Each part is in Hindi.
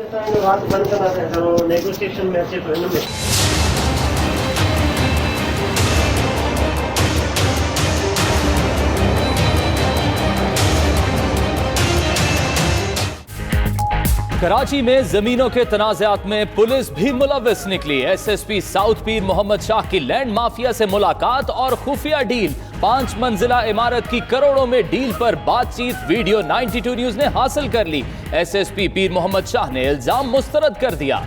बात बंद करना चाहता हूँ नेगोशिएशन में अच्छे परिणाम में। कराची में जमीनों के तनाज़ात में पुलिस भी मुलव्विस निकली। एसएसपी साउथ पीर मोहम्मद शाह की लैंड माफिया से मुलाकात और खुफिया डील। 5 मंजिला इमारत की करोड़ों में डील पर बातचीत वीडियो 92 न्यूज ने हासिल कर ली। एसएसपी पीर मोहम्मद शाह ने इल्जाम मुस्तरद कर दिया।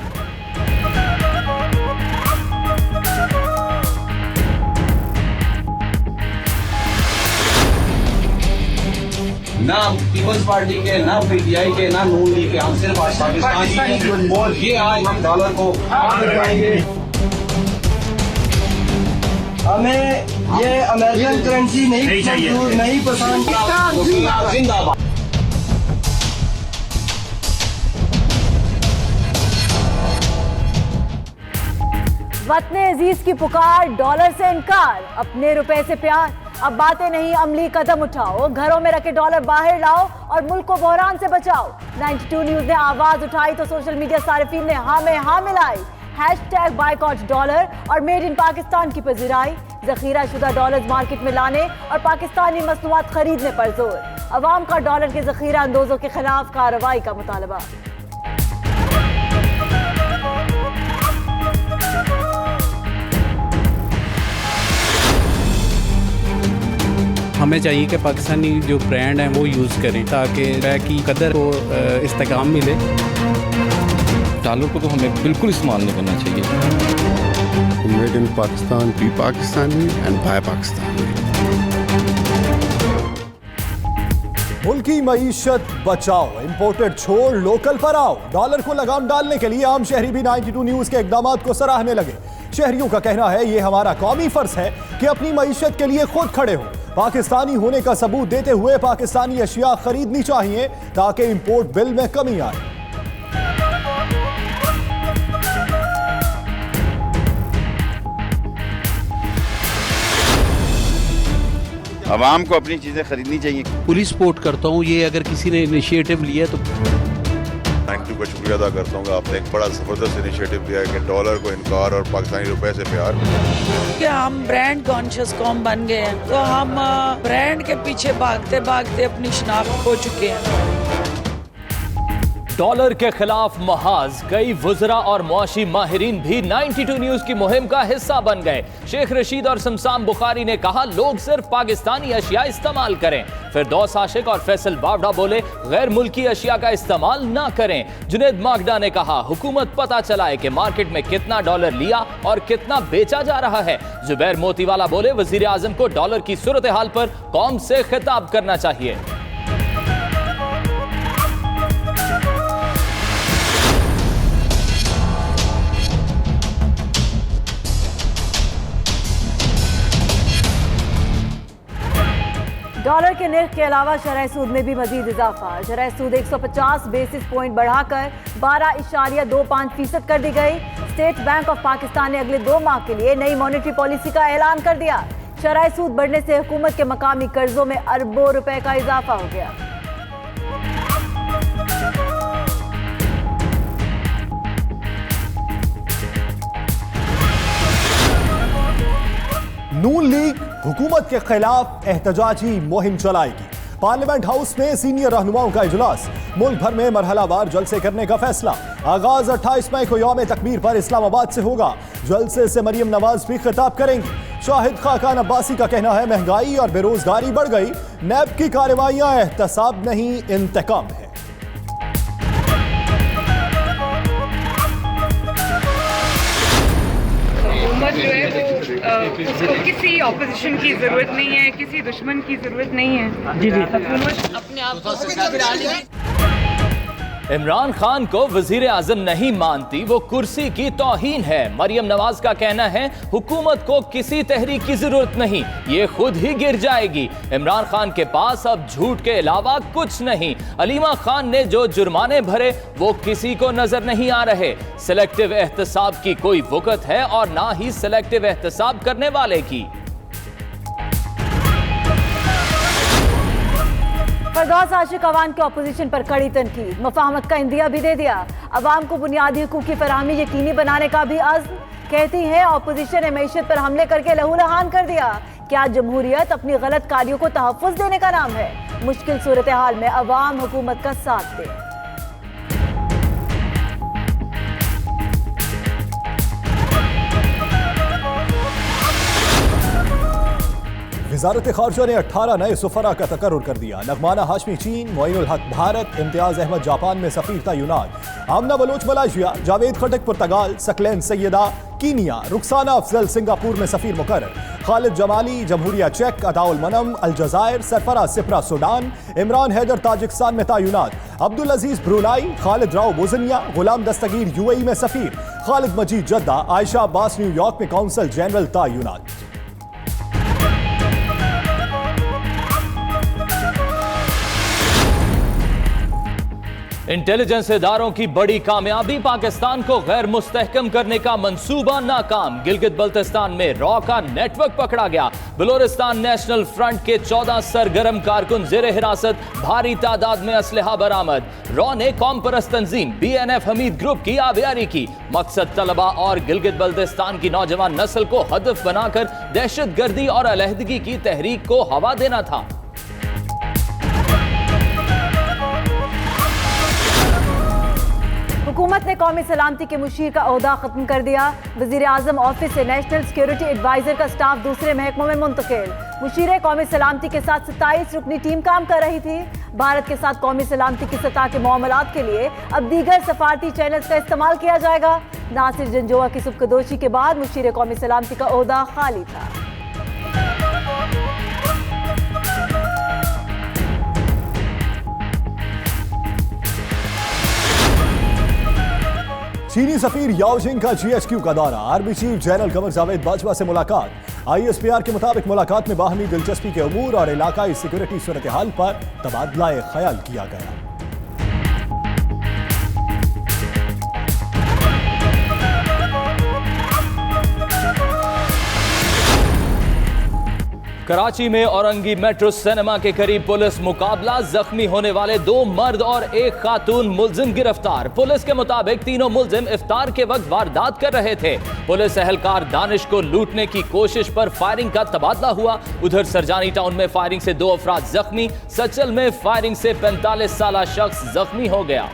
ना पीपल्स पार्टी के, ना पीटीआई के, ना नून लीग के, हम सिर्फ पाकिस्तानी हैं और ये आज हम डॉलर को हमें ये अमेरिकन करेंसी नहीं पसंद। जिंदाबाद। वतन अजीज की पुकार, डॉलर से इनकार, अपने रुपए से प्यार। अब बातें नहीं, अमली कदम उठाओ, घरों में रखे डॉलर बाहर लाओ और मुल्क को बहरान से बचाओ। 92 न्यूज ने आवाज उठाई तो सोशल मीडिया सारिफीन ने हाँ में हाँ मिलाई। हैशटैग बायकॉट डॉलर और मेड इन पाकिस्तान की पजीराई। जखीरा शुदा डॉलर मार्केट में लाने और पाकिस्तानी मसनूआत खरीदने पर जोर। अवाम का डॉलर के जखीरा अंदोजों के खिलाफ कार्रवाई का मुतालबा। हमें चाहिए कि पाकिस्तानी जो ब्रांड हैं वो यूज़ करें ताकि रुपए की कदर को इस्तेकाम मिले। डॉलर को तो हमें बिल्कुल इस्तेमाल नहीं करना चाहिए। Made in Pakistan, be Pakistani and buy Pakistani. मुल्की मईशत बचाओ, इंपोर्टेड छोड़ लोकल पर आओ। डॉलर को लगाम डालने के लिए आम शहरी भी 92 न्यूज के इकदाम को सराहने लगे। शहरियों का कहना है ये हमारा कौमी फर्ज है कि अपनी मईशत के लिए खुद खड़े हो। पाकिस्तानी होने का सबूत देते हुए पाकिस्तानी अशिया खरीदनी चाहिए ताकि इंपोर्ट बिल में कमी आए। आवाम को अपनी चीजें खरीदनी चाहिए। पुलिस सपोर्ट करता हूँ, ये अगर किसी ने इनिशिएटिव लिया तो 92 का शुक्रिया अदा करता हूँ। आपने एक बड़ा जबरदस्त इनिशिएटिव दिया है कि डॉलर को इनकार और पाकिस्तानी रुपए से प्यार। कि हम ब्रांड कॉन्शियस कौम बन गए हैं तो हम ब्रांड के पीछे भागते भागते अपनी शनाख्त खो चुके हैं। डॉलर के खिलाफ महाज कई वुज़रा और मुआशी माहिरीन भी 92 न्यूज की मुहिम का हिस्सा बन गए। शेख रशीद और शमशान बुखारी ने कहा लोग सिर्फ पाकिस्तानी अशिया इस्तेमाल करें। फिरदौस आशिक और फैसल बावड़ा बोले गैर मुल्की अशिया का इस्तेमाल ना करें। जुनेद मागडा ने कहा हुकूमत पता चलाए कि मार्केट में कितना डॉलर लिया और कितना बेचा जा रहा है। जुबैर मोतीवाला बोले वजीर आजम को डॉलर की सूरत हाल पर कौम से खिताब करना चाहिए। डॉलर के निर्ख के अलावा शरह सूद में भी मजीद इजाफा। शरह सूद 150 बेसिस पॉइंट बढ़ाकर 12.25% कर दी गई। स्टेट बैंक ऑफ पाकिस्तान ने अगले 2 माह के लिए नई मॉनेटरी पॉलिसी का ऐलान कर दिया। शरह सूद बढ़ने से हुकूमत के मकामी कर्जों में अरबों रुपए का इजाफा हो गया। नून लीग हुकूमत के खिलाफ एहतजाजी मुहिम चलाएगी। पार्लियामेंट हाउस में सीनियर रहनुमाओं का इजलास। मुल्क भर में मरहलावार जलसे करने का फैसला। आगाज 28 मई को यौम तकबीर पर इस्लामाबाद से होगा। जलसे से मरियम नवाज भी खिताब करेंगी। शाहिद खाकान अब्बासी का कहना है महंगाई और बेरोजगारी बढ़ गई। नैब की कार्रवाइयां एहतसाब नहीं इंतकाम है। जो है वो उसको किसी ऑपोजिशन की जरूरत नहीं है, किसी दुश्मन की जरूरत नहीं है। जी जी, हुकूमत अपने आप को इमरान खान को वजीर आजम नहीं मानती, वो कुर्सी की तौहीन है। मरियम नवाज का कहना है हुकूमत को किसी तहरीक की जरूरत नहीं, ये खुद ही गिर जाएगी। इमरान खान के पास अब झूठ के अलावा कुछ नहीं। अलीमा खान ने जो जुर्माने भरे वो किसी को नजर नहीं आ रहे। सिलेक्टिव एहतसाब की कोई वक़्त है और ना ही सिलेक्टिव एहतसाब करने वाले की। फरदौस आशिक अवान के अपोजिशन पर कड़ी तनकीद, मफाहमत का इंदिया भी दे दिया। अवाम को बुनियादी हुकूक की फराहमी यकीनी बनाने का भी अज़्म। कहती है ऑपोजिशन ने मैशत पर हमले करके लहूलुहान कर दिया। क्या जमहूरियत अपनी गलत कार्यों को तहफ़्फ़ुज़ देने का नाम है? मुश्किल सूरत हाल में अवाम हुकूमत का साथ दे। वज़ारत ख़ारजा ने 18 नए सफ़रा का तकर्रुर कर दिया। नगमाना हाशमी चीन, मोइनुल हक भारत, इम्तियाज़ अहमद जापान में सफ़ीर तैनात, आमना बलोच मलाइशिया, जावेद खटक पुर्तगाल, सकलैन सैयदा कीनिया, रुखसाना अफजल सिंगापुर में सफ़ीर मुकर्रर, खालिद जमाली जमहूरिया चेक, अताउल मनम अलजायर, सरफराज सिप्रा सूडान, इमरान हैदर ताजिकिस्तान में तैनात, अब्दुल अजीज ब्रुनाई, खालिद राव बोजनिया, गुलाम दस्तगीर UAE में सफ़ीर, खालिद मजीद जद्दा, आयशा अब्बास न्यूयॉर्क में कौंसल जनरल तैनात। इंटेलिजेंस इदारों की बड़ी कामयाबी, पाकिस्तान को गैर मुस्तहकम करने का मंसूबा नाकाम। गिलगित बल्तिस्तान में रॉ का नेटवर्क पकड़ा गया। बलोचिस्तान नेशनल फ्रंट के 14 सरगर्म कारकुन जेर हिरासत, भारी तादाद में असलहा बरामद। रॉ ने कौम परस्त तंजीम BNF हमीद ग्रुप की आबियारी की। मकसद तलबा और गिलगित बल्तिस्तान की नौजवान नस्ल को हदफ बनाकर दहशत गर्दी और अलहदगी की तहरीक को हवा देना था। हुकूमत ने कौमी सलामती के मुशीर का ओहदा खत्म कर दिया। वजीर आजम ऑफिस से नेशनल सिक्योरिटी एडवाइजर का स्टाफ दूसरे महकमों में मुंतकिल। मुशीर कौमी सलामती के साथ 27 रुकनी टीम काम कर रही थी। भारत के साथ कौमी सलामती की सतह के मामलात के लिए अब दीगर सफारती चैनल्स का इस्तेमाल किया जाएगा। नासिर जंजोआ की सुबकदोशी के बाद मुशीर कौमी सलामती का ओहदा खाली था। चीनी सफीर याओ जिंग का GHQ का दौरा, army chief general Qamar Javed Bajwa से मुलाकात। ISPR के मुताबिक मुलाकात में बाहमी दिलचस्पी के उमूर और इलाकाई सिक्योरिटी सूरत हाल पर तबादला ख्याल किया गया। कराची में औरंगी मेट्रो सिनेमा के करीब पुलिस मुकाबला, जख्मी होने वाले 2 मर्द और 1 खातून मुल्जिम गिरफ्तार। पुलिस के मुताबिक तीनों मुल्जिम इफ्तार के वक्त वारदात कर रहे थे। पुलिस एहलकार दानिश को लूटने की कोशिश पर फायरिंग का तबादला हुआ। उधर सरजानी टाउन में फायरिंग से 2 अफराद जख्मी, सचल में फायरिंग से 45 साला शख्स जख्मी हो गया।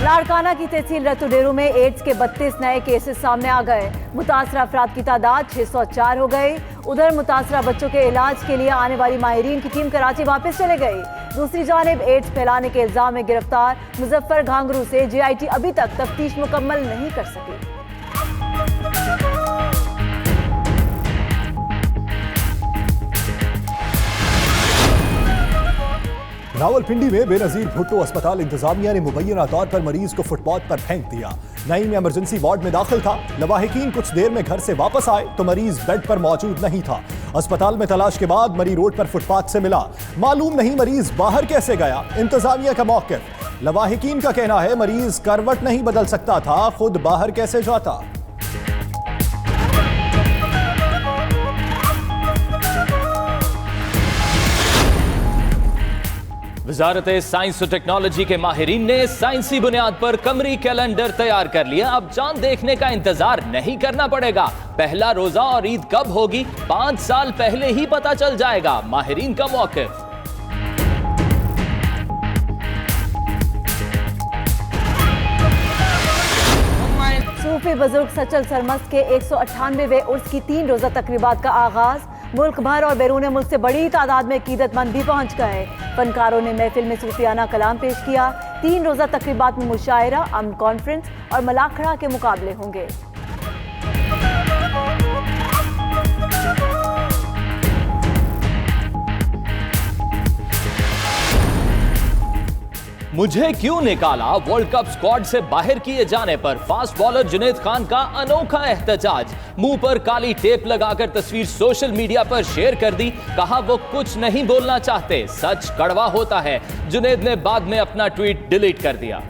लाड़काना की तहसील रतुडेरू में एड्स के 32 नए केसेस सामने आ गए। मुतासरा अफराद की तादाद 604 हो गई। उधर मुतासरा बच्चों के इलाज के लिए आने वाली माहिरीन की टीम कराची वापस चले गई। दूसरी जानिब एड्स फैलाने के इल्जाम में गिरफ्तार मुजफ्फर घांगरू से JIT अभी तक तफ्तीश मुकम्मल नहीं कर सकी। रावलपिंडी में बेनजीर भुट्टो अस्पताल इंतजामिया ने मुबैना तौर पर मरीज को फुटपाथ पर फेंक दिया। नईम इमरजेंसी वार्ड में दाखिल था। लवाहिकीन कुछ देर में घर से वापस आए तो मरीज बेड पर मौजूद नहीं था। अस्पताल में तलाश के बाद मरी रोड पर फुटपाथ से मिला। मालूम नहीं मरीज बाहर कैसे गया। इंतजामिया का मौक़िफ़। लवाहिकीन का कहना है मरीज करवट नहीं बदल सकता था, खुद बाहर कैसे जाता। वजारत साइंस और टेक्नोलॉजी के माहिरीन ने साइंसी बुनियाद पर कमरी कैलेंडर तैयार कर लिया। अब चांद देखने का इंतजार नहीं करना पड़ेगा। पहला रोजा और ईद कब होगी 5 साल पहले ही पता चल जाएगा। माहिरीन का मौक़िफ़। सूफी बुजुर्ग सचल सरमस्त के 198वें उर्स की 3 रोजा तकरीबात का आगाज। मुल्क भर और बैरून मुल्क से बड़ी तादाद में अकीदतमंद भी पहुंच गए। फनकारों ने महफिल में सूफियाना कलाम पेश किया। 3 रोजा तकरीबात में मुशायरा, अमन कॉन्फ्रेंस और मलाखड़ा के मुकाबले होंगे। मुझे क्यों निकाला, वर्ल्ड कप स्क्वाड से बाहर किए जाने पर फास्ट बॉलर जुनैद खान का अनोखा एहतजाज। मुंह पर काली टेप लगाकर तस्वीर सोशल मीडिया पर शेयर कर दी। कहा वो कुछ नहीं बोलना चाहते, सच कड़वा होता है। जुनैद ने बाद में अपना ट्वीट डिलीट कर दिया।